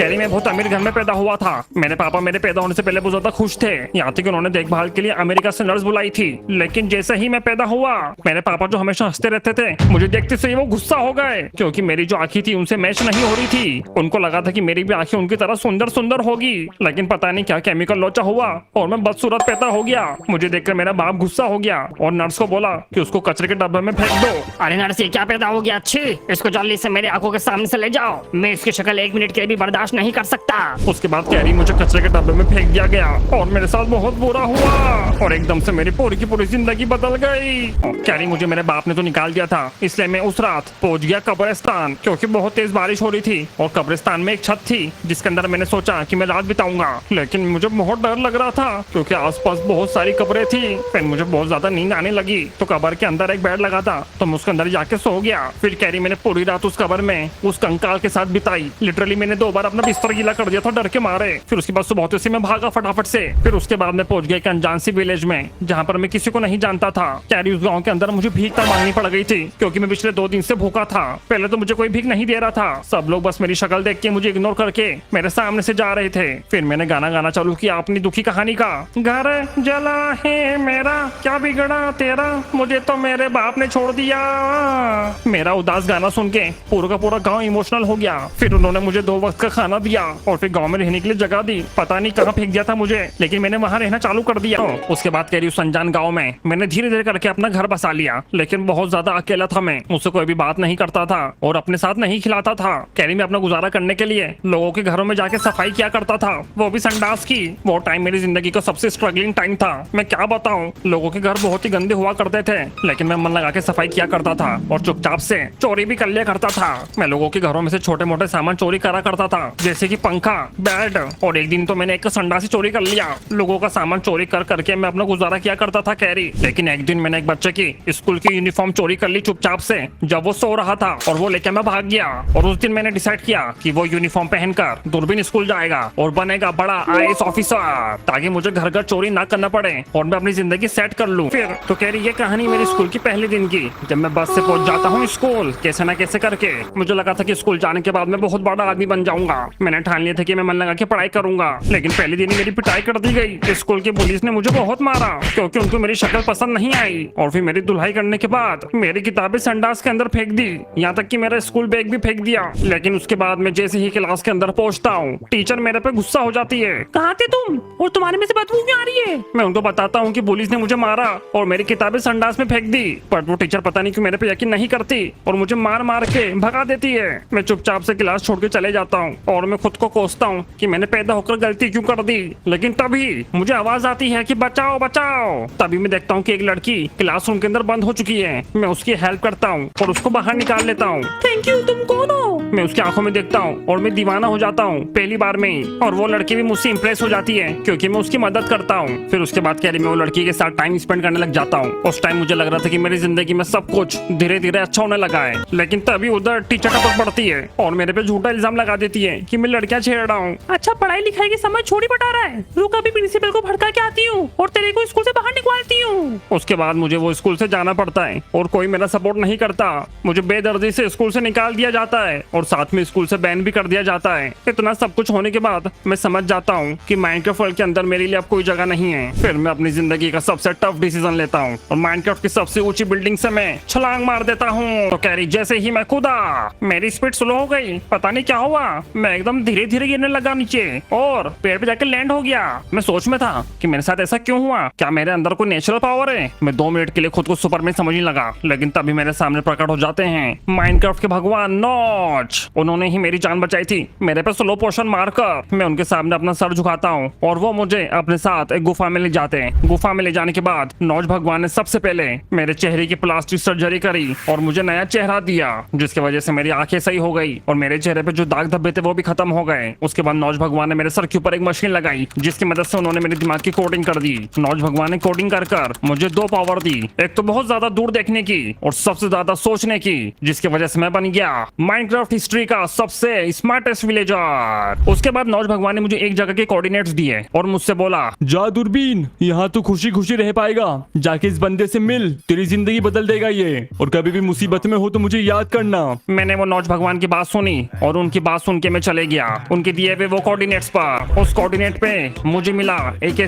Carry मैं बहुत अमीर घर में पैदा हुआ था। मेरे पापा मेरे पैदा होने से पहले बहुत ज्यादा खुश थे, यहाँ तक कि उन्होंने देखभाल के लिए अमेरिका से नर्स बुलाई थी। लेकिन जैसे ही मैं पैदा हुआ, मेरे पापा जो हमेशा हंसते रहते थे, मुझे देखते से ही वो गुस्सा हो गए, क्योंकि मेरी जो आंखें थी उनसे मैच नहीं हो रही थी। उनको लगा था कि मेरी भी आंखें उनकी तरह सुंदर सुंदर होगी, लेकिन पता नहीं क्या केमिकल लोचा हुआ और मैं बदसूरत पैदा हो गया। मुझे देखकर मेरा बाप गुस्सा हो गया और नर्स को बोला कि उसको कचरे के डब्बे में फेंक दो। अरे नर्स, ये क्या पैदा हो गया? अच्छी, इसको जल्दी से मेरे आंखों के सामने से ले जाओ। मैं इसकी शक्ल 1 मिनट के लिए भी बर्दाश्त नहीं कर सकता। उसके बाद कैरी मुझे कचरे के डब्बे में फेंक दिया गया और मेरे साथ बहुत बुरा हुआ और एकदम से मेरी पूरी की पूरी जिंदगी बदल गई। कैरी मुझे मेरे बाप ने तो निकाल दिया था, इसलिए मैं उस रात पहुंच गया कब्रिस्तान, क्योंकि बहुत तेज बारिश हो रही थी और कब्रिस्तान में एक छत थी जिसके अंदर मैंने सोचा कि मैं रात बिताऊंगा। लेकिन मुझे बहुत डर लग रहा था क्योंकि आसपास बहुत सारी कब्रें थी। फिर मुझे बहुत ज्यादा नींद आने लगी तो कब्र के अंदर एक बेड लगा था तो मैं उसके अंदर जाके सो गया। फिर कैरी मैंने पूरी रात उस कब्र में उस कंकाल के साथ बिताई। लिटरली मैंने 2 बार अपना बिस्तर गीला कर दिया था डर के मारे। फिर उसके बाद सुबह होते से मैं भागा फटाफट से। फिर उसके बाद मैं पहुंच गया एक अनजान सी विलेज में जहाँ पर मैं किसी को नहीं जानता था। कैरी उस गाँव के अंदर मुझे भीख तक मांगनी पड़ गई थी क्योंकि मैं पिछले 2 दिन से भूखा था। पहले तो मुझे कोई भीख नहीं दे रहा था, सब लोग बस मेरी शक्ल देख के मुझे इग्नोर करके मेरे सामने से जा रहे थे। फिर मैंने गाना गाना चालू किया अपनी दुखी कहानी का। घर जला है मेरा, क्या बिगड़ा तेरा, मुझे तो मेरे बाप ने छोड़ दिया। मेरा उदास गाना सुन के पूरा का पूरा गांव इमोशनल हो गया। फिर उन्होंने मुझे 2 वक्त का खाना दिया और फिर गांव में रहने के लिए जगह दी। पता नहीं कहाँ फेंक दिया था मुझे, लेकिन मैंने वहाँ रहना चालू कर दिया। उसके बाद कैरी उस अनजान गाँव में मैंने धीरे धीरे करके अपना घर बसा लिया। लेकिन बहुत ज्यादा अकेला था मैं, मुझसे कोई भी बात नहीं करता था और अपने साथ नहीं खिलाता था। कैरी में अपना गुजारा करने के लिए लोगों के घरों में जाके सफाई किया करता था, वो भी संडास की। वो टाइम मेरी जिंदगी का सबसे स्ट्रगलिंग टाइम था। मैं क्या बताऊं, लोगों के घर बहुत ही गंदे हुआ करते थे, लेकिन मैं मन लगा के सफाई किया करता था और चुपचाप से चोरी भी कर लिया करता था। मैं लोगों के घरों में से छोटे मोटे सामान चोरी करा करता था, जैसे कि पंखा, बेड, और एक दिन तो मैंने एक संडास ही चोरी कर लिया। लोगों का सामान चोरी कर करके मैं अपना गुजारा किया करता था कैरी। लेकिन एक दिन मैंने एक बच्चे की स्कूल की यूनिफॉर्म चोरी कर ली चुपचाप से, जब वो सो रहा था, और वो लेकर मैं भाग गया। और उस दिन मैंने डिसाइड किया कि वो यूनिफॉर्म पहनकर दूरबीन स्कूल जाएगा और बनेगा बड़ा IAS ऑफिसर, ताकि मुझे घर घर चोरी ना करना पड़े और मैं अपनी जिंदगी सेट कर लूं। फिर तो कह रही ये कहानी मेरी स्कूल की पहले दिन की, जब मैं बस से पहुंच जाता हूँ स्कूल कैसे ना कैसे करके। मुझे लगा था कि स्कूल जाने के बाद मैं बहुत बड़ा आदमी बन जाऊंगा। मैंने ठान लिया था कि मैं मन लगा के पढ़ाई करूंगा, लेकिन पहले दिन ही मेरी पिटाई कर दी गई। स्कूल की पुलिस ने मुझे बहुत मारा क्योंकि उनको मेरी शक्ल पसंद नहीं आई। और फिर मेरी धुलाई करने के बाद मेरी किताबें संडास के अंदर फेंक दी, यहाँ तक कि मेरा स्कूल बैग भी फेंक दिया। लेकिन उसके बाद मैं जैसे ही क्लास के अंदर पहुंचता हूँ, टीचर मेरे पे गुस्सा हो जाती है। कहाँ थे तुम और तुम्हारे में से बदबू क्यों आ रही है? मैं उनको बताता हूँ कि पुलिस ने मुझे मारा और मेरी किताबें संडास में फेंक दी, पर वो टीचर पता नहीं क्यों मेरे पे यकीन नहीं करती और मुझे मार मार के भगा देती है। मैं चुपचाप से क्लास छोड़ के चले जाता हूँ और मैं खुद को कोसता हूँ कि मैंने पैदा होकर गलती क्यों कर दी। लेकिन तभी मुझे आवाज आती है कि बचाओ बचाओ। तभी मैं देखता हूँ कि एक लड़की क्लासरूम के अंदर बंद हो चुकी है। मैं उसकी हेल्प करता हूँ और उसको बाहर निकाल लेता हूँ। Thank you. तुम कौन हो? मैं उसकी आंखों में देखता हूँ और मैं दीवाना हो जाता हूँ पहली बार में ही, और वो लड़की भी मुझसे इंप्रेस हो जाती है क्योंकि मैं उसकी मदद करता हूँ। फिर उसके बाद कैरी मैं वो लड़की के साथ टाइम स्पेंड करने लग जाता हूँ। उस टाइम मुझे लग रहा था कि मेरी जिंदगी में सब कुछ धीरे धीरे अच्छा होने लगा है, लेकिन तभी उधर टीचर टपक पड़ती है और मेरे पे झूठा इल्जाम लगा देती है कि मैं लड़कियां छेड़ रहा हूँ। अच्छा, पढ़ाई लिखाई के समय छोड़ी बता रहा है। रुक, अभी प्रिंसिपल को भड़का के आती हूँ और तेरे को स्कूल से बाहर निकालती हूँ। उसके बाद मुझे वो स्कूल से जाना पड़ता है और कोई मेरा सपोर्ट नहीं करता। मुझे बेदर्दी से स्कूल से निकाल दिया जाता है और साथ में स्कूल से बैन भी कर दिया जाता है। इतना सब कुछ होने के बाद मैं समझ जाता हूँ कि माइनक्राफ्ट वर्ल्ड के अंदर मेरे लिए अब कोई जगह नहीं है। फिर मैं अपनी जिंदगी का सबसे टफ डिसीजन लेता हूँ और माइनक्राफ्ट की सबसे ऊंची बिल्डिंग से मैं छलांग मार देता हूँ। तो कैरी जैसे ही मैं कूदा, मेरी स्पीड स्लो हो गई, पता नहीं क्या हुआ, मैं एकदम धीरे धीरे गिरने लगा नीचे और पेड़ पे जाकर लैंड हो गया। मैं सोच में था कि मेरे साथ ऐसा क्यों हुआ, क्या मेरे अंदर कोई नेचुरल पावर है। मैं 2 मिनट के लिए खुद को सुपरमैन समझने लगा, लेकिन तभी मेरे सामने प्रकट हो जाते हैं माइनक्राफ्ट के भगवान नॉच। उन्होंने ही मेरी जान बचाई थी। मेरे पे स्लो पोशन मारकर मैं उनके सामने अपना सर झुकाता हूँ और वो मुझे अपने साथ एक गुफा में ले जाते हैं। गुफा में ले जाने के बाद नॉच भगवान ने सबसे पहले मेरे चेहरे की प्लास्टिक सर्जरी करी और मुझे नया चेहरा दिया, जिसकी वजह से मेरी आंखें सही हो गई और मेरे चेहरे पे जो दाग धब्बे थे वो भी खत्म हो गए। उसके बाद नॉच भगवान ने मेरे सर के ऊपर एक मशीन लगाई जिसकी मदद से उन्होंने मेरे दिमाग की कोडिंग कर दी। नॉच भगवान ने कोडिंग कर मुझे 2 पावर दी, एक तो बहुत ज्यादा दूर देखने की और सबसे ज्यादा सोचने की, जिसकी वजह से मैं बन गया माइनक्राफ्ट हिस्ट्री का सबसे स्मार्टेस्ट विलेजर। उसके बाद नॉच भगवान ने मुझे एक जगह के कोऑर्डिनेट्स दिए और मुझसे बोला, जा दूरबीन, यहाँ तो खुशी खुशी रह पाएगा, जाके इस बंदे से मिल, तेरी जिंदगी बदल देगा ये, और कभी भी मुसीबत में हो तो मुझे याद करना। मैंने वो नॉच भगवान की बात सुनी और उनकी बात सुन के मैं चले गया उनके दिए हुए वो कोऑर्डिनेट्स पर। उस कोऑर्डिनेट पे मुझे मिला एक